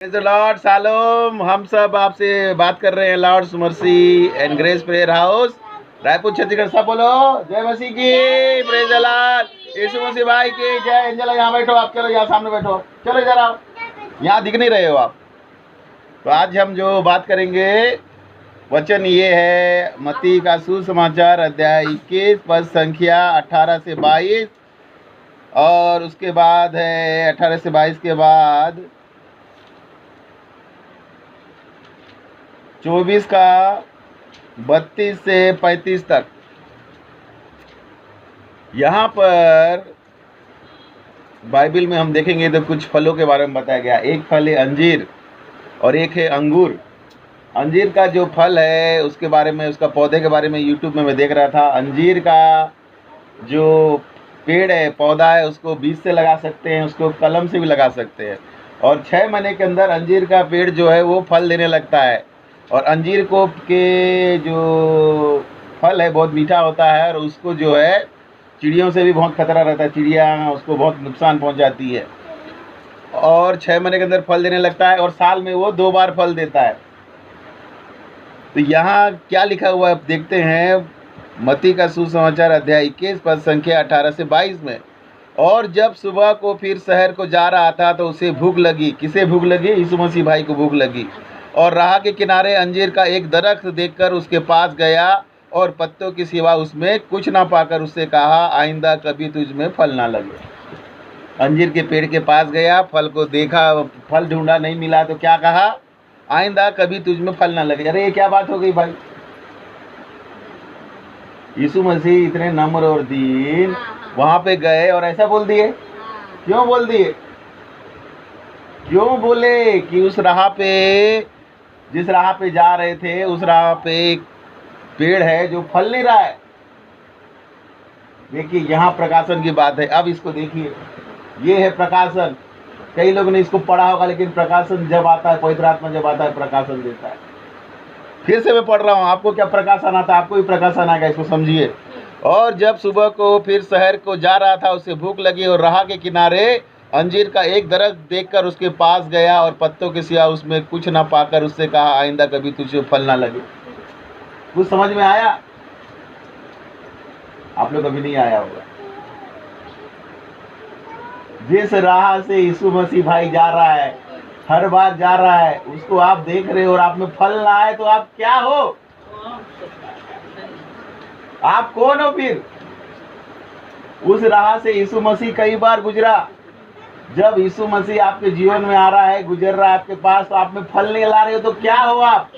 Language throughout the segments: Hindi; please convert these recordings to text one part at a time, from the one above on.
Praise the lord shalom. हम सब आपसे बात कर रहे हैं Lord's mercy and grace prayer house Raipur Chhattisgarh. सब बोलो जय मसीह की, praise the Lord, Yeshu Masih भाई की जय। एंजला यहाँ बैठो, आप चलो यहाँ सामने बैठो, चलो इधर आओ, यहाँ दिख नहीं रहे हो आप। तो आज हम जो बात करेंगे वचन ये है मत्ती का सुसमाचार अध्याय 21 पद संख्या 18 से 22 और उसके बाद है 18 से 22 के बाद 24 का 32 से 35 तक। यहाँ पर बाइबल में हम देखेंगे तो कुछ फलों के बारे में बताया गया। एक फल है अंजीर और एक है अंगूर। अंजीर का जो फल है उसके बारे में, उसका पौधे के बारे में यूट्यूब में मैं देख रहा था। अंजीर का जो पेड़ है, पौधा है, उसको बीज से लगा सकते हैं, उसको कलम से भी लगा सकते हैं। और 6 महीने के अंदर अंजीर का पेड़ जो है वो फल देने लगता है। और अंजीर को के जो फल है बहुत मीठा होता है और उसको जो है चिड़ियों से भी बहुत खतरा रहता है, चिड़िया उसको बहुत नुकसान पहुंचाती है। और 6 महीने के अंदर फल देने लगता है और साल में वो 2 बार फल देता है। तो यहाँ क्या लिखा हुआ है देखते हैं। मत्ती का सुसमाचार अध्याय 21 पद संख्या 18 से 22 में। और जब सुबह को फिर शहर को जा रहा था तो उसे भूख लगी। किसे भूख लगी? यीशु मसीह भाई को भूख लगी। और राह के किनारे अंजीर का एक दरख्त देखकर उसके पास गया और पत्तों की सिवा उसमें कुछ ना पाकर उससे कहा, आइंदा कभी तुझ में फल ना लगे। अंजीर के पेड़ के पास गया, फल को देखा, फल ढूंढा, नहीं मिला तो क्या कहा? आइंदा कभी तुझ में फल ना लगे। अरे ये क्या बात हो गई भाई। यीशु मसीह इतने नम्र और दीन वहां पे गए और ऐसा बोल दिए। क्यों बोल दिए? क्यों बोले कि उस राह पे, जिस राह पे जा रहे थे उस राह पे एक पेड़ है जो फल नहीं रहा है। देखिए यहाँ प्रकाशन की बात है। अब इसको देखिए, ये है प्रकाशन। कई लोगों ने इसको पढ़ा होगा, लेकिन प्रकाशन जब आता है, पवित्र आत्मा जब आता है प्रकाशन देता है। फिर से मैं पढ़ रहा हूँ, आपको क्या प्रकाशन आता है, आपको भी प्रकाशन आएगा, इसको समझिए। और जब सुबह को फिर शहर को जा रहा था उसे भूख लगी और राह के किनारे अंजीर का एक दरख्त देखकर उसके पास गया और पत्तों के सिवा उसमें कुछ ना पाकर उससे कहा, आइंदा कभी तुझे फल ना लगे। कुछ समझ में आया? आप लोग कभी नहीं आया होगा। जिस राह से यीशु मसीह भाई जा रहा है, हर बार जा रहा है, उसको आप देख रहे हो और आप में फल ना आए तो आप क्या हो? आप कौन हो फिर? उस राह से यीशु मसीह कई बार गुजरा। जब यीशु मसीह आपके जीवन में आ रहा है, गुजर रहा है आपके पास, तो आप में फल नहीं ला रहे हो तो क्या हो आप?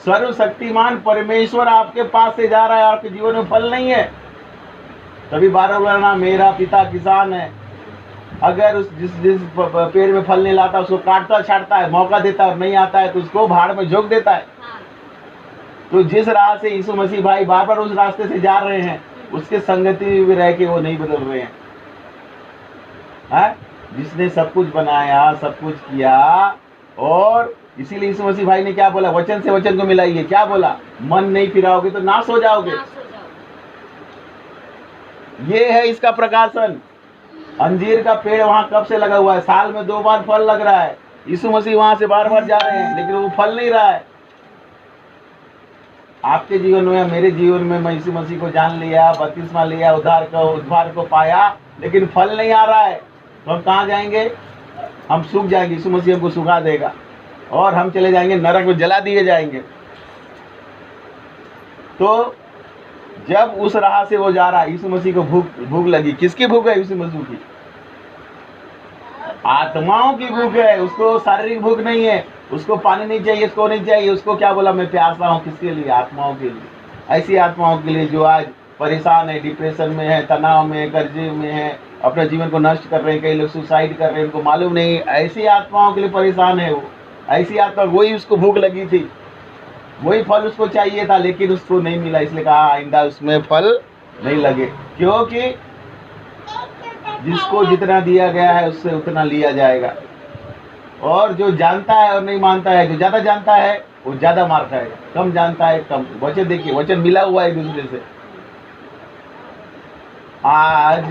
सर्वशक्तिमान परमेश्वर आपके पास से जा रहा है, आपके जीवन में फल नहीं है। तभी 12 बोलना, मेरा पिता किसान है। अगर उस जिस पेड़ में फल नहीं लाता उसको काटता छाटता है, मौका देता है, और नहीं आता है तो उसको भाड़ में झोंक देता है। तो जिस राह से यीशु मसीह भाई बार बार उस रास्ते से जा रहे हैं, उसके संगति में रह के वो नहीं बदल रहे हैं। जिसने सब कुछ बनाया, सब कुछ किया, और इसीलिए यीशु मसीह भाई ने क्या बोला? वचन से वचन को मिलाइए। क्या बोला? मन नहीं फिराओगे तो नाश हो जाओगे। ये है इसका प्रकाशन। अंजीर का पेड़ वहां कब से लगा हुआ है? साल में 2 बार फल लग रहा है। यीशु मसीह वहां से बार बार जा रहे हैं, लेकिन वो फल नहीं रहा है। आपके जीवन में, मेरे जीवन में, मैं यीशु मसीह को जान लिया, बपतिस्मा लिया, उद्धार को पाया, लेकिन फल नहीं आ रहा है, तो हम कहाँ जाएंगे? हम सूख जाएंगे। यीशु मसीह हमको सुखा देगा और हम चले जाएंगे नरक में, जला दिए जाएंगे। तो जब उस राह से वो जा रहा है, यीशु मसीह को भूख लगी। किसकी भूख है? यीशु मसीह की। आत्माओं की भूख है, उसको शारीरिक भूख नहीं है। उसको पानी नहीं चाहिए, उसको नहीं चाहिए। उसको क्या बोला? मैं प्यासा हूँ। किसके लिए? आत्माओं के लिए। ऐसी आत्माओं के लिए जो आज परेशान है, डिप्रेशन में है, तनाव में है, कर्जे में है, अपने जीवन को नष्ट कर रहे हैं। कई लोग सुसाइड कर रहे हैं, उनको मालूम नहीं। ऐसी आत्माओं के लिए परेशान है वो। ऐसी आत्मा, वही उसको भूख लगी थी, वही फल उसको चाहिए था, लेकिन उसको नहीं मिला। इसलिए कहा, आइंदा उसमें फल नहीं लगे। क्योंकि जिसको जितना दिया गया है उससे उतना लिया जाएगा। और जो जानता है और नहीं मानता है, जो ज्यादा जानता है वो ज्यादा मार खाएगा, कम जानता है कम। वचन देखिए, वचन मिला हुआ है एक दूसरे से। आज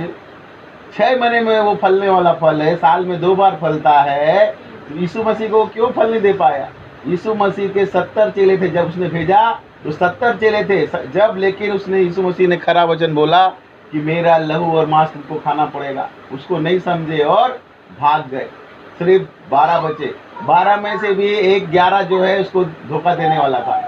6 महीने में वो फलने वाला फल है, साल में 2 बार फलता है, तो यीशु मसीह को क्यों फल नहीं दे पाया? यीशु मसीह के 70 चेले थे, जब उसने भेजा तो 70 चेले थे जब, लेकिन उसने यीशु मसीह ने खरा वचन बोला कि मेरा लहू और मांस तुमको खाना पड़ेगा, उसको नहीं समझे और भाग गए। सिर्फ 12 बचे, 12 में से भी 11 जो है उसको धोखा देने वाला था।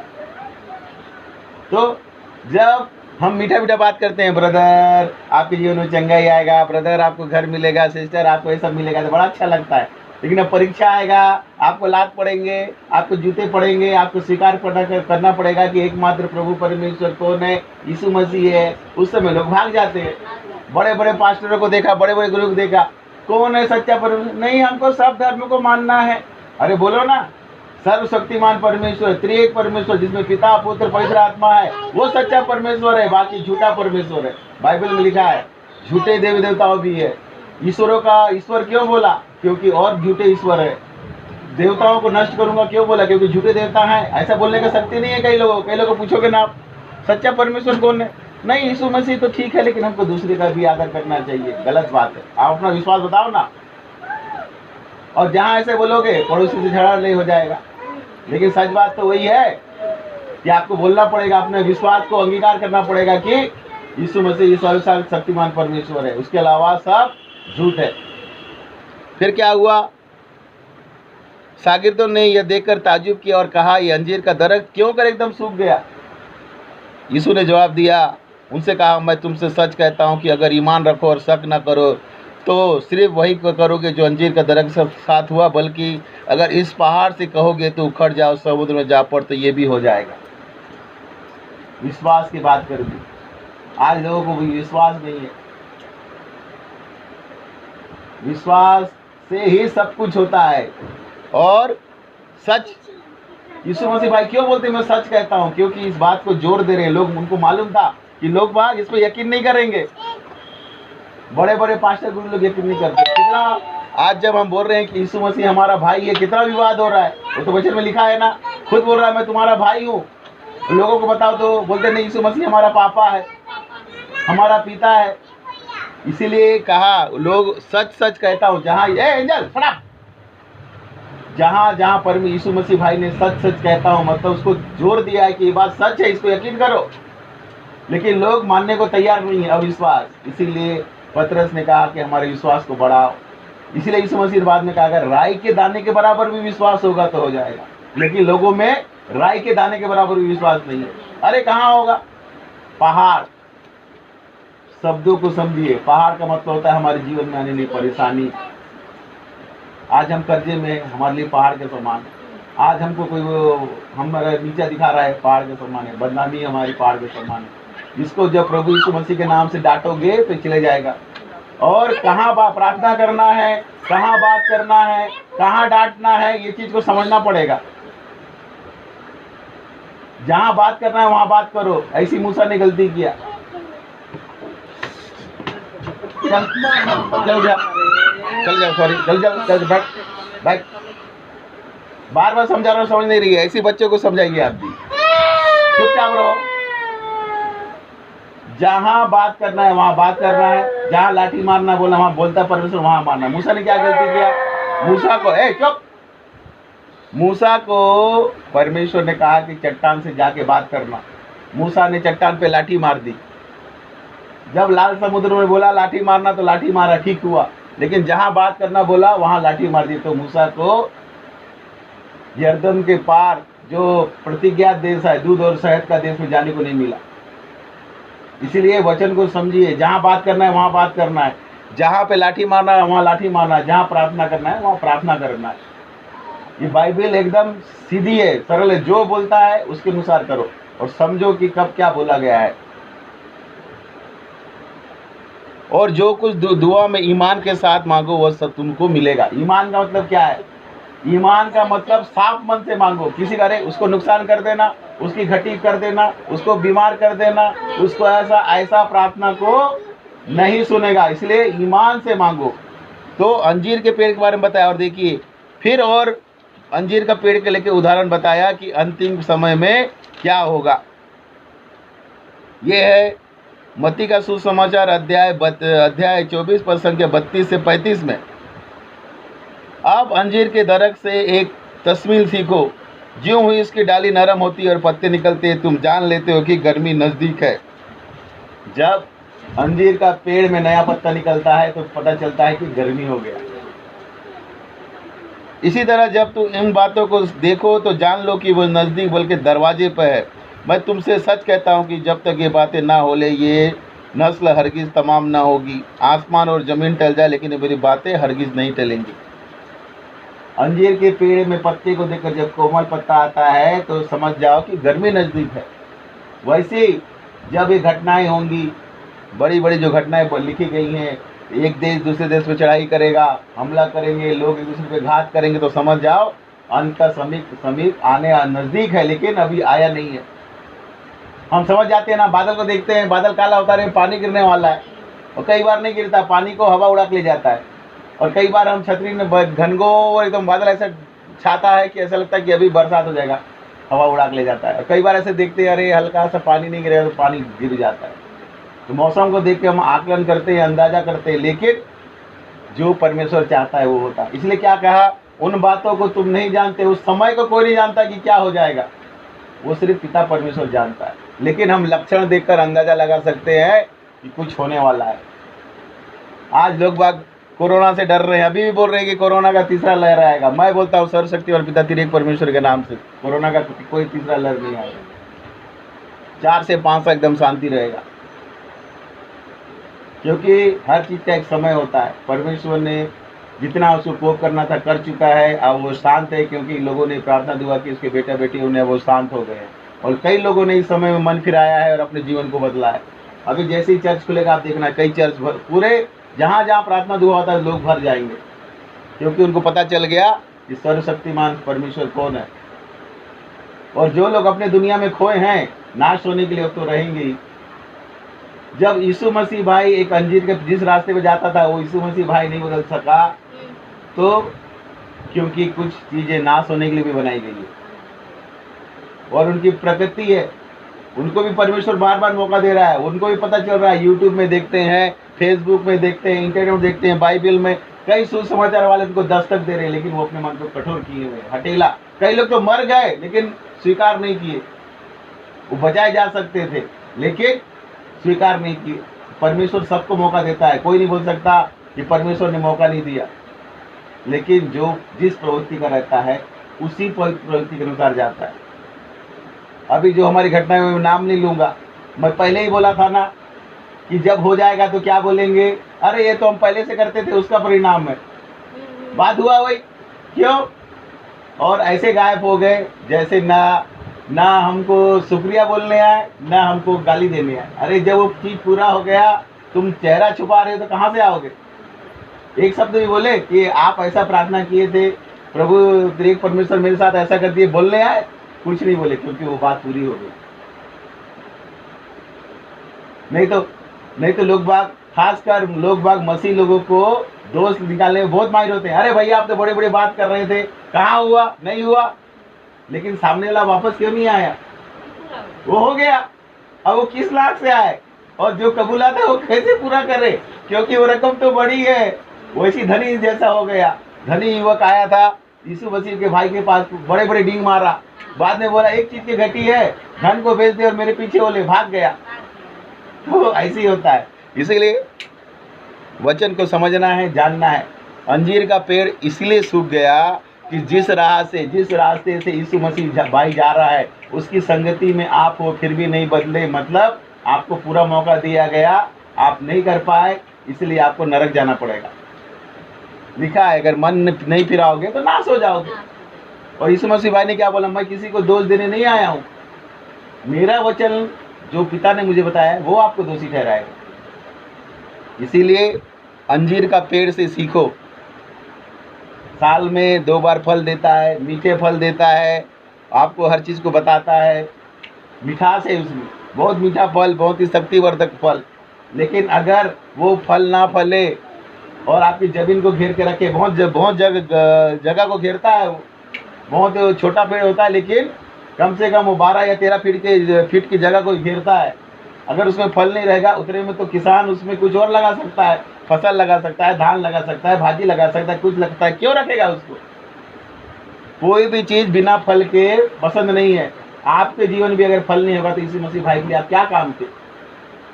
तो जब हम मीठा मीठा बात करते हैं, ब्रदर आपके जीवन में चंगा ही आएगा, ब्रदर आपको घर मिलेगा, सिस्टर आपको ये सब मिलेगा, तो बड़ा अच्छा लगता है। लेकिन अब परीक्षा आएगा, आपको लात पड़ेंगे, आपको जूते पड़ेंगे, आपको स्वीकार करना पड़ेगा कि एकमात्र प्रभु परमेश्वर कौन है, यीशु मसीह है। उस समय लोग भाग जाते हैं। बड़े बड़े पास्टरों को देखा, बड़े बड़े गुरु को देखा, कौन है सच्चा परमेश्वर? नहीं, हमको सब धर्म को मानना है। अरे बोलो ना, सर्वशक्तिमान परमेश्वर, त्रिएक परमेश्वर, जिसमें पिता पुत्र पवित्र आत्मा है, वो सच्चा परमेश्वर है, बाकी झूठा परमेश्वर है। बाइबल में लिखा है झूठे देवी देवताओं भी है। ईश्वरों का ईश्वर क्यों बोला? क्योंकि और झूठे ईश्वर है। देवताओं को नष्ट करूंगा क्यों बोला? क्योंकि झूठे देवता हैं। ऐसा बोलने का शक्ति नहीं है कई लोगों पूछोगे ना आप सच्चा परमेश्वर कौन है? नहीं, यीशु मसीह तो ठीक है, लेकिन हमको दूसरे का भी आदर करना चाहिए। गलत बात है। आप अपना विश्वास बताओ ना। और जहाँ ऐसे बोलोगे पड़ोसी से झगड़ा नहीं हो जाएगा। लेकिन सच बात तो वही है कि आपको बोलना पड़ेगा, अपने विश्वास को अंगीकार करना पड़ेगा कि यीशु मसीह सर्वशक्तिमान शक्तिमान परमेश्वर है, उसके अलावा सब झूठ है। फिर क्या हुआ? शागिर्दों ने यह देखकर ताज्जुब किया और कहा, यह अंजीर का दरख्त क्यों कर एकदम सूख गया? यीशु ने जवाब दिया, उनसे कहा, मैं तुमसे सच कहता हूँ कि अगर ईमान रखो और शक न करो तो सिर्फ वही करोगे जो अंजीर का दरख्त के साथ हुआ। बल्कि अगर इस पहाड़ से कहोगे तो उखड़ जाओ, समुद्र में जा पड़, तो ये भी हो जाएगा। विश्वास की बात कर दी। आज लोगों को भी विश्वास नहीं है। विश्वास से ही सब कुछ होता है। और सच, यीशु मसीह भाई क्यों बोलते मैं सच कहता हूं? क्योंकि इस बात को जोर दे रहे हैं लोग। उनको मालूम था कि लोग बाग इस पर यकीन नहीं करेंगे। बड़े बड़े पास्टर गुरु लोग यकीन नहीं करते। कितना आज जब हम बोल रहे हैं कि यीशु मसीह हमारा भाई है, कितना विवाद हो रहा है। वो तो वचन में लिखा है ना, खुद बोल रहा है मैं तुम्हारा भाई हूँ। लोगों को बताओ तो बोलते नहीं, यीशु मसीह हमारा पापा है, हमारा पिता है। इसीलिए कहा लोग सच सच कहता हूँ। जहाँ एंजल फटाक, जहाँ परम यीशु मसीह भाई ने सच सच कहता हूँ, मतलब उसको जोर दिया है कि ये बात सच है, इसको यकीन करो। लेकिन लोग मानने को तैयार नहीं है, अविश्वास। इसीलिए पतरस ने कहा कि हमारे विश्वास को बढ़ाओ। इसीलिए यीशु मसीह बाद में कहा अगर राई के दाने के बराबर भी विश्वास होगा तो हो जाएगा। लेकिन लोगों में राई के दाने के बराबर भी विश्वास नहीं है। अरे कहाँ होगा? पहाड़। शब्दों को समझिए। पहाड़ का मतलब होता है हमारे जीवन में आने वाली परेशानी। आज हम कर्जे में, हमारे लिए पहाड़ के समान है। आज हमको कोई हमारा नीचा दिखा रहा है, पहाड़ के समान है। बदनामी हमारी पहाड़ के समान है। जिसको जब प्रभु यीशु मसीह के नाम से डांटोगे तो चले जाएगा। और कहाँ प्रार्थना करना है, कहाँ बात करना है, कहाँ डांटना है, ये चीज को समझना पड़ेगा। जहाँ बात करना है वहां बात करो। ऐसी मूसा ने गलती किया। चल जाओ, सॉरी, चल जाओ, बैठ। बार बार समझा रहा हूँ, समझ नहीं रही है। ऐसे बच्चों को समझाइए आप भी। चुपचाप रहो। जहाँ बात करना है वहां बात करना है। जहाँ लाठी मारना बोला वहां बोलता परमेश्वर, वहां मारना। मूसा ने क्या गलती किया? मूसा को चुप। मूसा को परमेश्वर ने कहा कि चट्टान से जाके बात करना। मूसा ने चट्टान पे लाठी मार दी। जब लाल समुद्र में बोला लाठी मारना तो लाठी मारा, ठीक हुआ। लेकिन जहां बात करना बोला वहां लाठी मार दी। तो मूसा को यरदन के पार जो प्रतिज्ञा देश है, दूध और शहद का देश में जाने को नहीं मिला। इसीलिए वचन को समझिए। जहां बात करना है वहां बात करना है। जहां पे लाठी मारना है वहां लाठी मारना है। जहां प्रार्थना करना है वहां प्रार्थना करना है। ये बाइबल एकदम सीधी है, सरल है। जो बोलता है उसके अनुसार करो और समझो कि कब क्या बोला गया है। और जो कुछ दुआ में ईमान के साथ मांगो वह सब तुमको मिलेगा। ईमान का मतलब क्या है? ईमान का मतलब साफ मन से मांगो। किसी का उसको नुकसान कर देना, उसकी घटी कर देना, उसको बीमार कर देना, उसको ऐसा प्रार्थना को नहीं सुनेगा। इसलिए ईमान से मांगो। तो अंजीर के पेड़ के बारे में बताया। और देखिए फिर और अंजीर का पेड़ के लेके उदाहरण बताया कि अंतिम समय में क्या होगा। ये है मत्ती का सुसमाचार अध्याय 24 पद संख्या 32 से 35 में, आप अंजीर के दरख्त से एक तस्वीर सीखो, ज्यों हुई इसकी डाली नरम होती और पत्ते निकलते, तुम जान लेते हो कि गर्मी नज़दीक है। जब अंजीर का पेड़ में नया पत्ता निकलता है तो पता चलता है कि गर्मी हो गया। इसी तरह जब तुम इन बातों को देखो तो जान लो कि वो नज़दीक बल्कि दरवाजे पर है। मैं तुमसे सच कहता हूँ कि जब तक ये बातें ना हो ले, ये नस्ल हरगिज़ तमाम ना होगी। आसमान और ज़मीन टल जाए लेकिन मेरी बातें हरगिज़ नहीं टलेंगी। अंजीर के पेड़ में पत्ते को देखकर जब कोमल पत्ता आता है तो समझ जाओ कि गर्मी नज़दीक है। वैसे जब ये घटनाएं होंगी, बड़ी बड़ी जो घटनाएं लिखी गई हैं, एक देश दूसरे देश पे चढ़ाई करेगा, हमला करेंगे, लोग एक दूसरे पे घात करेंगे, तो समझ जाओ अंत का समीप आने नज़दीक है, लेकिन अभी आया नहीं है। हम समझ जाते हैं ना, बादल को देखते हैं, बादल काला होता है, पानी गिरने वाला है, और कई बार नहीं गिरता, पानी को हवा उड़ा के ले जाता है। और कई बार हम छतरी में घनघोर एकदम बादल ऐसा छाता है कि ऐसा लगता है कि अभी बरसात हो जाएगा, हवा उड़ा के ले जाता है। और कई बार ऐसे देखते हैं, अरे हल्का सा पानी नहीं गिरेगा तो पानी गिर जाता है। तो मौसम को देख के हम आकलन करते हैं, अंदाजा करते हैं, लेकिन जो परमेश्वर चाहता है वो होता है। इसलिए क्या कहा, उन बातों को तुम नहीं जानते, उस समय को कोई नहीं जानता कि क्या हो जाएगा, वो सिर्फ पिता परमेश्वर जानता है। लेकिन हम लक्षण देखकर अंदाजा लगा सकते हैं कि कुछ होने वाला है। आज लोग बाग कोरोना से डर रहे हैं, अभी भी बोल रहे हैं कि कोरोना का तीसरा लहर आएगा। मैं बोलता हूँ सर्वशक्ति और पिता त्रिएक परमेश्वर के नाम से कोरोना का कोई तीसरा लहर नहीं आएगा। 4 से 5 एकदम शांति रहेगा, क्योंकि हर चीज़ का एक समय होता है। परमेश्वर ने जितना उसको कोप करना था कर चुका है। अब वो शांत है, क्योंकि लोगों ने प्रार्थना दुआ की, उसके बेटा बेटी उन्हें, वो शांत हो गए हैं। और कई लोगों ने इस समय में मन फिराया है और अपने जीवन को बदला है। अभी जैसे ही चर्च खुलेगा, आप देखना कई चर्च पूरे जहाँ जहाँ प्रार्थना दुआ होता है लोग भर जाएंगे, क्योंकि उनको पता चल गया कि सर्वशक्तिमान परमेश्वर कौन है। और जो लोग अपने दुनिया में खोए हैं, नाश होने के लिए तो रहेंगे ही। जब यीशु मसीह भाई एक अंजीर के जिस रास्ते पे जाता था, वो यीशु मसीह भाई नहीं बदल सका, तो क्योंकि कुछ चीज़ें नाश होने के लिए भी बनाई गई है और उनकी प्रकृति है। उनको भी परमेश्वर बार बार मौका दे रहा है, उनको भी पता चल रहा है। यूट्यूब में देखते हैं, फेसबुक में देखते हैं, इंटरनेट में देखते हैं, बाइबल में कई सुसमाचार वाले उनको दस्तक दे रहे हैं, लेकिन वो अपने मन को कठोर किए हुए, हटेला। कई लोग तो मर गए लेकिन स्वीकार नहीं किए। वो बचाए जा सकते थे लेकिन स्वीकार नहीं किए। परमेश्वर सबको मौका देता है, कोई नहीं बोल सकता कि परमेश्वर ने मौका नहीं दिया। लेकिन जो जिस प्रवृत्ति का रहता है उसी प्रवृत्ति के अनुसार जाता है। अभी जो हमारी घटना में नाम नहीं लूँगा, मैं पहले ही बोला था ना कि जब हो जाएगा तो क्या बोलेंगे, अरे ये तो हम पहले से करते थे, उसका परिणाम है। बात हुआ वही, क्यों? और ऐसे गायब हो गए जैसे ना हमको शुक्रिया बोलने आए, ना हमको गाली देने आए। अरे जब वो चीज़ पूरा हो गया, तुम चेहरा छुपा रहे हो तो कहाँ से आओगे? एक शब्द भी बोले कि आप ऐसा प्रार्थना किए थे, प्रभु त्रिएक परमेश्वर मेरे साथ ऐसा कर दिए, बोलने आए? कुछ नहीं बोले, क्योंकि वो बात पूरी हो गई। नहीं तो लोग बाग, खासकर लोग बाग मसीह लोगों को दोस्त निकालने में बहुत माहिर होते हैं। अरे भैया आप तो बड़े बड़े बात कर रहे थे, कहाँ हुआ? नहीं हुआ। लेकिन सामने वाला वापस क्यों नहीं आया? वो हो गया। अब वो किस लाख से आए और जो कबूला था वो कैसे पूरा करे? क्योंकि वो रकम तो बड़ी है। वैसी धनी जैसा हो गया। धनी युवक आया था यीशु मसीह के भाई के पास, बड़े बड़े डींग मारा, बाद में बोला एक चीज की घटी है, धन को बेच दे और मेरे पीछे बोले, भाग गया। तो ऐसे ही होता है। इसीलिए वचन को समझना है, जानना है। अंजीर का पेड़ इसलिए सूख गया कि जिस रास्ते से यीशु मसीह भाई जा रहा है उसकी संगति में आप हो, फिर भी नहीं बदले। मतलब आपको पूरा मौका दिया गया, आप नहीं कर पाए, इसलिए आपको नरक जाना पड़ेगा। लिखा है अगर मन नहीं फिराओगे तो नाश हो जाओगे। और यीशु मसीह भाई ने क्या बोला, मैं किसी को दोष देने नहीं आया हूँ, मेरा वचन जो पिता ने मुझे बताया वो आपको दोषी ठहराएगा। इसीलिए अंजीर का पेड़ से सीखो। साल में 2 बार फल देता है, मीठे फल देता है, आपको हर चीज़ को बताता है। मिठास है उसमें, बहुत मीठा फल, बहुत ही शक्तिवर्धक फल। लेकिन अगर वो फल ना फले और आपकी ज़मीन को घेर के रखे, बहुत जगह को घेरता है, वो बहुत छोटा पेड़ होता है लेकिन कम से कम वो 12 या 13 फीट की जगह को घेरता है। अगर उसमें फल नहीं रहेगा उतने में तो किसान उसमें कुछ और लगा सकता है, फसल लगा सकता है, धान लगा सकता है, भाजी लगा सकता है, कुछ लगता है, क्यों रखेगा उसको? कोई भी चीज बिना फल के पसंद नहीं है। आपके जीवन में भी अगर फल नहीं होगा तो यीशु मसीह भाई के लिए आप क्या काम थे?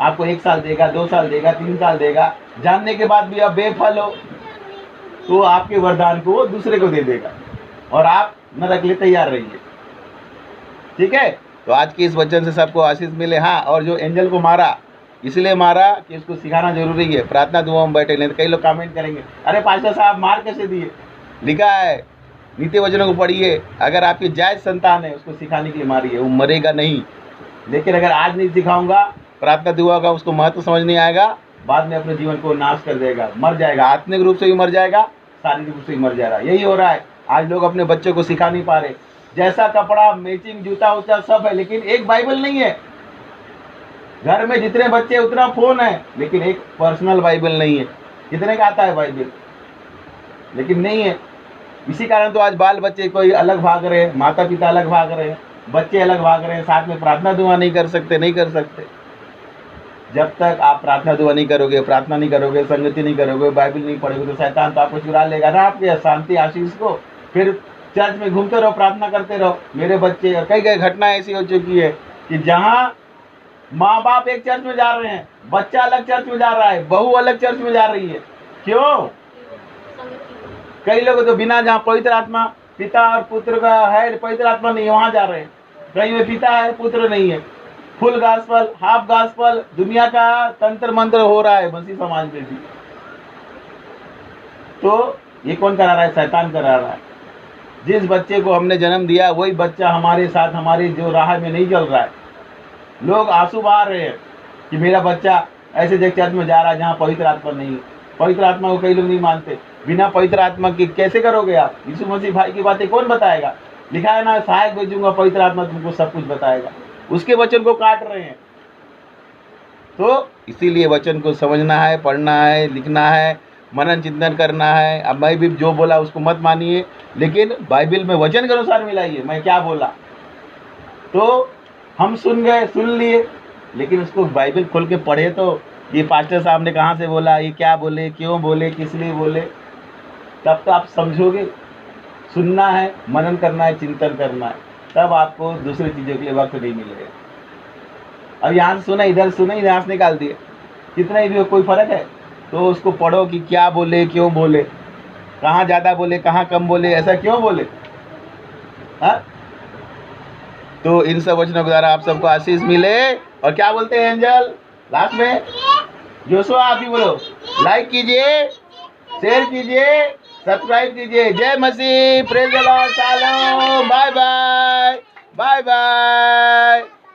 आपको 1 साल देगा, 2 साल देगा, 3 साल देगा, जानने के बाद भी आप बेफल हो तो आपके वरदान को वो दूसरे को दे देगा और आप नरक के लिए तैयार रहिए। ठीक है, तो आज के इस वचन से सबको आशीष मिले। हाँ, और जो एंजल को मारा इसलिए मारा कि उसको सिखाना जरूरी है। प्रार्थना दुआ में बैठे, नहीं तो कई लोग कमेंट करेंगे, अरे पास्टर साहब मार कैसे दिए? लिखा है, नीति वचनों को पढ़िए, अगर आपकी जायज संतान है उसको सिखाने के लिए मारिए, वो मरेगा नहीं। लेकिन अगर आज नहीं सिखाऊंगा, प्रार्थना दुआ का उसको महत्व समझ नहीं आएगा, बाद में अपने जीवन को नाश कर देगा, मर जाएगा, आत्मिक रूप से भी मर जाएगा, शारीरिक रूप से भी मर जाएगा। यही हो रहा है, आज लोग अपने बच्चों को सिखा नहीं पा रहे। जैसा कपड़ा, मैचिंग, जूता उता सब है, लेकिन एक बाइबल नहीं है। घर में जितने बच्चे उतना फोन है, लेकिन एक पर्सनल बाइबल नहीं है। कितने का आता है बाइबल, लेकिन नहीं है। इसी कारण तो आज बाल बच्चे कोई अलग भाग रहे हैं, माता पिता अलग भाग रहे हैं, बच्चे अलग भाग रहे हैं, साथ में प्रार्थना दुआ नहीं कर सकते। जब तक आप प्रार्थना दुआ नहीं करोगे, प्रार्थना नहीं करोगे, संगति नहीं करोगे, बाइबल नहीं पढ़ोगे, तो शैतान तो आपको चुरा लेगा ना आपके शांति आशीष को। फिर चर्च में घूमते रहो, प्रार्थना करते रहो। मेरे बच्चे, कई कई घटना ऐसी हो चुकी है कि जहाँ माँ बाप एक चर्च में जा रहे हैं, बच्चा अलग चर्च में जा रहा है, बहू अलग चर्च में जा रही है। क्यों? कई लोग तो बिना, जहाँ पवित्र आत्मा पिता और पुत्र का है, पवित्र आत्मा नहीं है, वहां जा रहे हैं। कहीं में पिता है, पुत्र नहीं है, फुल गास्पल, हाफ गास्पल, दुनिया का तंत्र मंत्र हो रहा है मसीह समाज में भी। तो ये कौन करा रहा है? शैतान करा रहा है। जिस बच्चे को हमने जन्म दिया वही बच्चा हमारे साथ हमारी जो राह में नहीं चल रहा है। लोग आंसू बहा रहे हैं कि मेरा बच्चा ऐसे जगह चर्च में जा रहा है जहाँ पवित्र आत्मा नहीं है। पवित्र आत्मा को कई लोग नहीं मानते। बिना पवित्र आत्मा की कैसे करोगे आप? यीशु मसीह भाई की बातें कौन बताएगा? लिखा है ना, सहायक भेजूंगा, पवित्र आत्मा तुमको सब कुछ बताएगा। उसके वचन को काट रहे हैं। तो इसीलिए वचन को समझना है, पढ़ना है, लिखना है, मनन चिंतन करना है। अब मैं भी जो बोला उसको मत मानिए, लेकिन बाइबल में वचन के अनुसार मिलाइए मैं क्या बोला। तो हम सुन गए, सुन लिए, लेकिन उसको बाइबल खोल के पढ़े तो ये पास्टर साहब ने कहाँ से बोला, ये क्या बोले, क्यों बोले, किस लिए बोले, तब तो आप समझोगे। सुनना है, मनन करना है, चिंतन करना है, तब आपको दूसरी चीज़ों के लिए वक्त नहीं मिलेगा। अब यहाँ से सुना, इधर सुना, यहाँ से निकाल दिए, कितना ही भी हो, कोई फर्क है? तो उसको पढ़ो कि क्या बोले, क्यों बोले, कहाँ ज़्यादा बोले, कहाँ कम बोले, ऐसा क्यों बोले। हाँ, तो इन सब वचनों के द्वारा आप सबको आशीष मिले। और क्या बोलते हैं एंजल लास्ट में? जोशुआ आप ही बोलो, लाइक कीजिए, शेयर कीजिए, सब्सक्राइब कीजिए। जय मसीह, praise the lord, shalom, bye bye, bye bye.